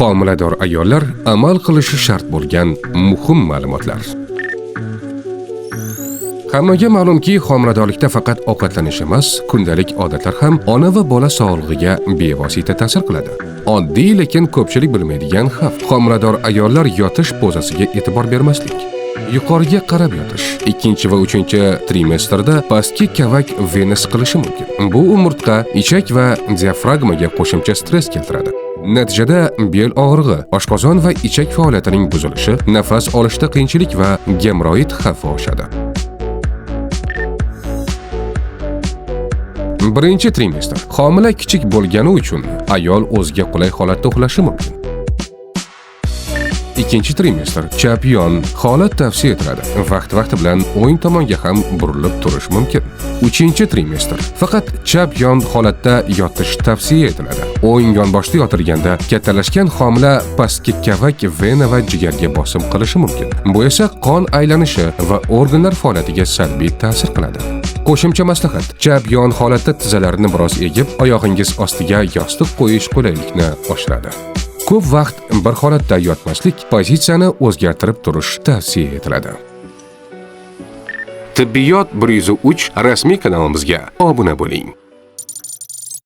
Homilador ayollar amal qilishi shart bo'lgan muhim ma'lumotlar. Hammaga ma'lumki, homiladorlikda faqat ovqatlanish emas, kundalik odatlar ham ona va bola sog'lig'iga bevosita ta'sir qiladi. Oddiy lekin ko'pchilik bilmaydigan xavf. Homilador ayollar yotish pozasiga e'tibor bermaslik. Yuqoriga qarab yotish 2 va 3 trimestrda pastki kavak vena siqilishi mumkin. Bu umurtqa, ichak va diafragmaga qo'shimcha stress keltiradi. Natijada bel og'rig'i, oshqozon va ichak faoliyatining buzilishi, nafas olishda qiyinchilik va gemoroid xavfi oshadi. Birinchi trimestr. Homila kichik bo'lgani uchun ayol o'ziga qulay holatda uxlashi mumkin. Ikkinchi trimestr. Chap yon holat tavsiya etiladi. Vaqt-vaqti bilan o'ng tomonga ham burilib turish mumkin. Uchinchi trimestr. Faqat chap yon holatda yotish tavsiya etiladi. O'ng yonboshda yotirganda kattalashgan homila pastki kavak, vena va jigarga bosim qilishi mumkin. Bu esa qon aylanishi va organlar faoliyatiga salbiy ta'sir qiladi. Qo'shimcha maslahat: chap yon holatda tizzalarini biroz egib, oyog'ingiz ostiga yostiq qo'yish qulaylikni oshiradi. Ko'p vaqt bir holatda yotmaslik, pozitsiyani o'zgartirib turish tavsiya etiladi. Tibbiyot 103 rasmiy kanalimizga obuna bo'ling.